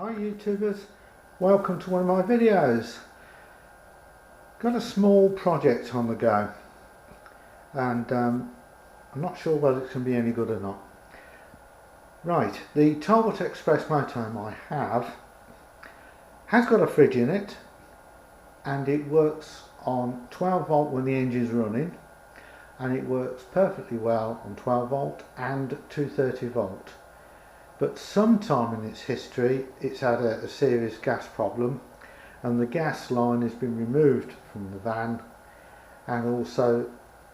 Hi YouTubers, welcome to one of my videos. Got a small project on the go and I'm not sure whether it's going to be any good or not. Right, the 12-volt express motorhome I have has got a fridge in it and it works on 12 volt when the engine's running, and it works perfectly well on 12 volt and 230 volt. But sometime in its history it's had a serious gas problem, and the gas line has been removed from the van and also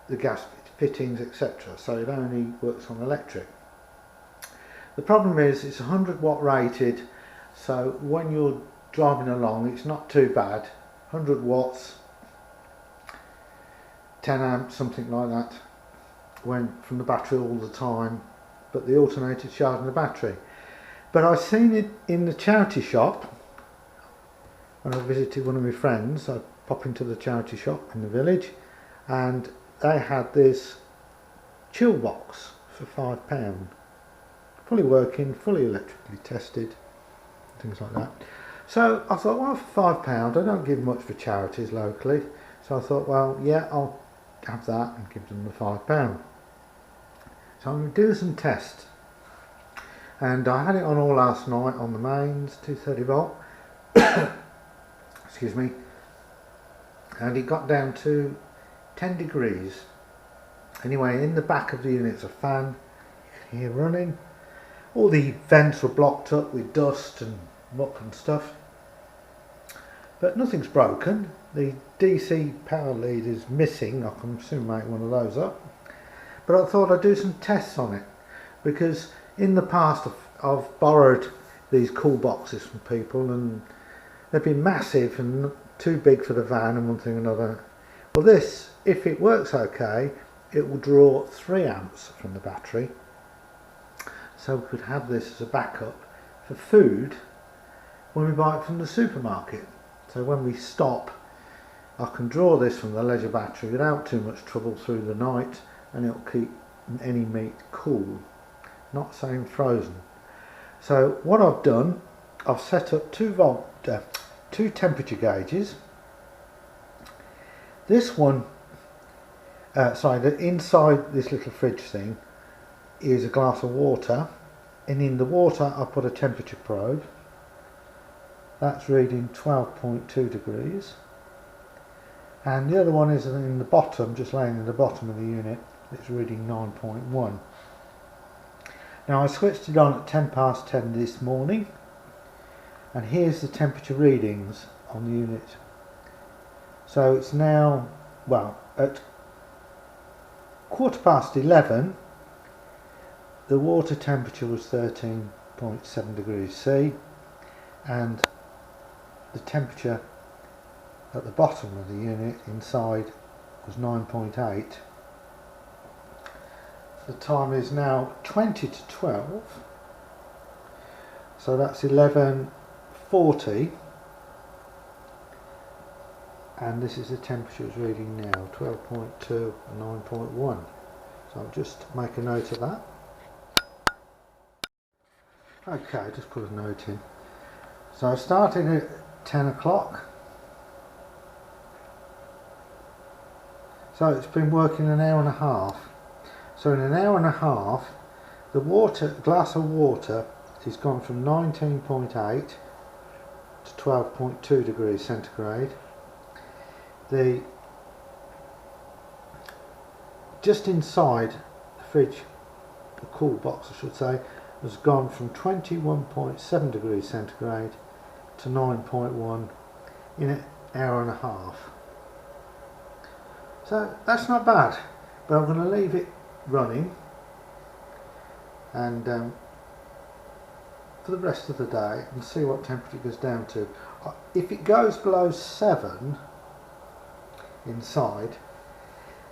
the gas fittings, etc. So it only works on electric. The problem is it's 100 watt rated, so when you're driving along it's not too bad. 100 watts, 10 amps, something like that, went from the battery all the time, but the alternator charging the battery. But I've seen it in the charity shop when I visited one of my friends. I pop into the charity shop in the village and they had this chill box for £5, fully working, fully electrically tested, things like that. So I thought, well, for £5 I don't give much for charities locally, so I thought, well, yeah, I'll have that and give them the £5. So I'm going to do some tests, and I had it on all last night on the mains, 230 volt, excuse me, and it got down to 10 degrees. Anyway, in the back of the unit's a fan, you can hear running. All the vents were blocked up with dust and muck and stuff, but nothing's broken. The DC power lead is missing. I can soon make one of those up, but I thought I'd do some tests on it, because in the past I've borrowed these cool boxes from people and they've been massive and too big for the van and one thing or another. Well, this, if it works okay, it will draw 3 amps from the battery, so we could have this as a backup for food when we buy it from the supermarket. So when we stop, I can draw this from the leisure battery without too much trouble through the night, and it'll keep any meat cool, not saying frozen. So what I've done, I've set up two temperature gauges. This one, inside this little fridge thing is a glass of water, and in the water I put a temperature probe. That's reading 12.2 degrees, and the other one is in the bottom, just laying in the bottom of the unit. It's reading 9.1. Now I switched it on at 10 past 10 this morning, and here's the temperature readings on the unit. So it's now, well, at 11:15 the water temperature was 13.7 degrees C, and the temperature at the bottom of the unit inside was 9.8. The time is now 20 to 12, so that's 11:40, and this is the temperature it's reading now, 12.2 and 9.1. So I'll just make a note of that. Okay, just put a note in. So I started at 10 o'clock. So it's been working an hour and a half. So in an hour and a half, the glass of water has gone from 19.8 to 12.2 degrees centigrade. Just inside the fridge, the cool box I should say, has gone from 21.7 degrees centigrade to 9.1 in an hour and a half. So that's not bad, but I'm going to leave it running and for the rest of the day and see what temperature it goes down to. If it goes below 7 inside,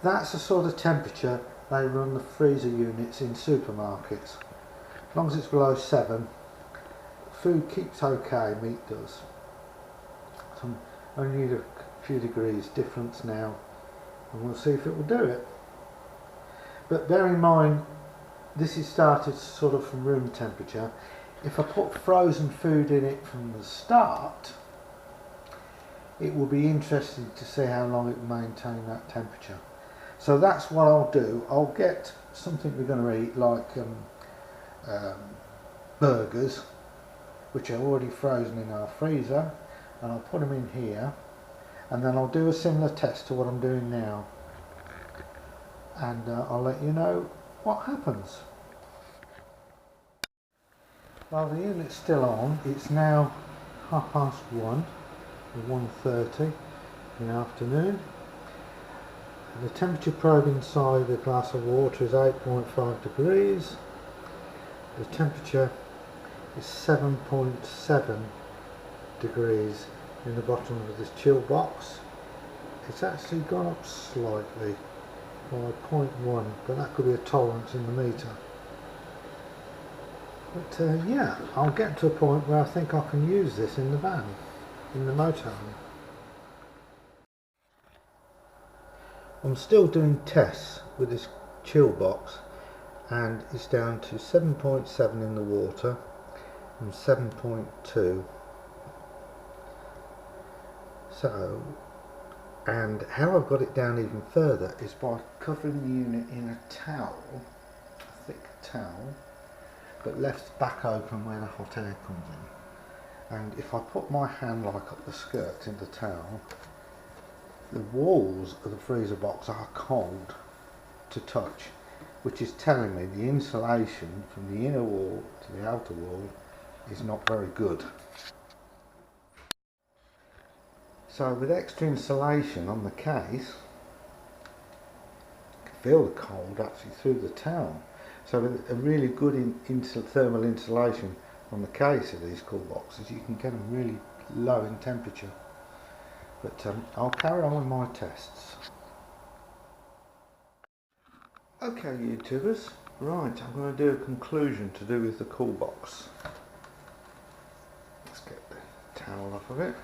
that's the sort of temperature they run the freezer units in supermarkets. As long as it's below 7, food keeps okay, meat does. So I only need a few degrees difference now, and we'll see if it will do it. But bear in mind, this is started sort of from room temperature. if I put frozen food in it from the start, it will be interesting to see how long it will maintain that temperature. So that's what I'll do. I'll get something we're going to eat, like burgers, which are already frozen in our freezer, and I'll put them in here, and then I'll do a similar test to what I'm doing now, and I'll let you know what happens. Well, the unit's still on. It's now 1:30 or 1:30 in the afternoon. The temperature probe inside a glass of water is 8.5 degrees. The temperature is 7.7 degrees in the bottom of this chill box. It's actually gone up slightly by 0.1, but that could be a tolerance in the meter. But yeah, I'll get to a point where I think I can use this in the van, in the motorhome. I'm still doing tests with this chill box, and it's down to 7.7 in the water and 7.2. So, and how I've got it down even further is by covering the unit in a towel, a thick towel, but left back open where the hot air comes in. And if I put my hand like up the skirt in the towel, the walls of the freezer box are cold to touch, which is telling me the insulation from the inner wall to the outer wall is not very good. So with extra insulation on the case, you can feel the cold actually through the towel. So with a really good thermal insulation on the case of these cool boxes, you can get them really low in temperature. But I'll carry on with my tests. Okay, YouTubers, right, I'm going to do a conclusion to do with the cool box. Let's get the towel off of it.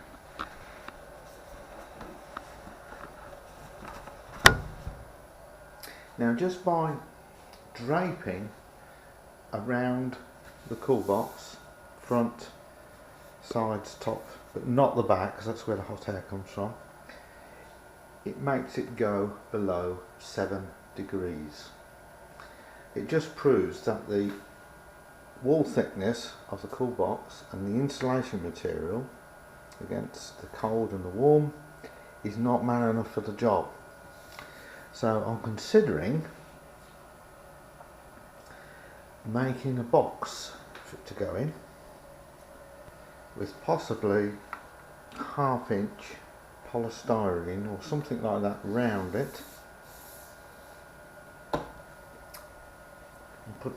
Now, just by draping around the cool box, front, sides, top, but not the back, because that's where the hot air comes from, it makes it go below 7 degrees. It just proves that the wall thickness of the cool box and the insulation material against the cold and the warm is not man enough for the job. So I'm considering making a box for it to go in, with possibly 1/2 inch polystyrene or something like that round it,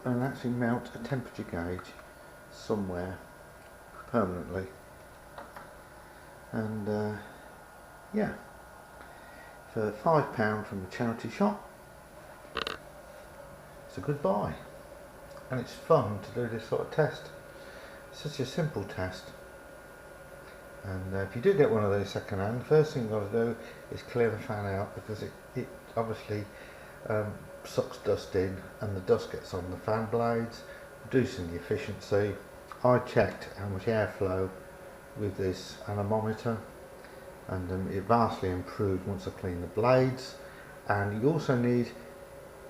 and actually mount a temperature gauge somewhere permanently. And yeah, for £5 from the charity shop, it's a good buy, and it's fun to do this sort of test. It's such a simple test. And if you do get one of those second hand, first thing you've got to do is clear the fan out, because it obviously sucks dust in, and the dust gets on the fan blades, reducing the efficiency. I checked how much airflow with this anemometer, and it vastly improved once I cleaned the blades. And you also need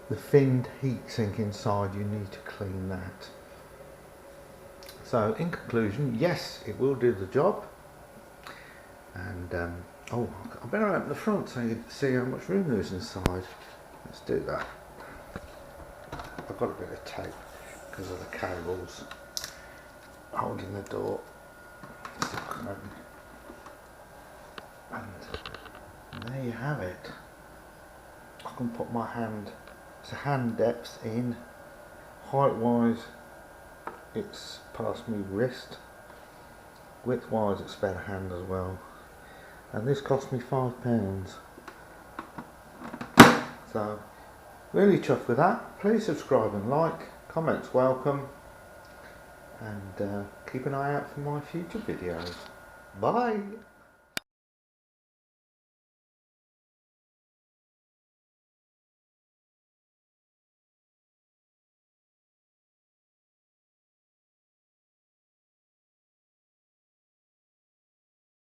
the finned heat sink inside, you need to clean that. So in conclusion, yes, it will do the job. And oh, I better open the front so you can see how much room there is inside. Let's do that. I've got a bit of tape because of the cables holding the door. And there you have it. I can put my hand, it's a hand depth in. Height wise, it's past my wrist. Width wise, it's about a hand as well. And this cost me £5. So, really chuffed with that. Please subscribe and like, comments welcome, and keep an eye out for my future videos. Bye!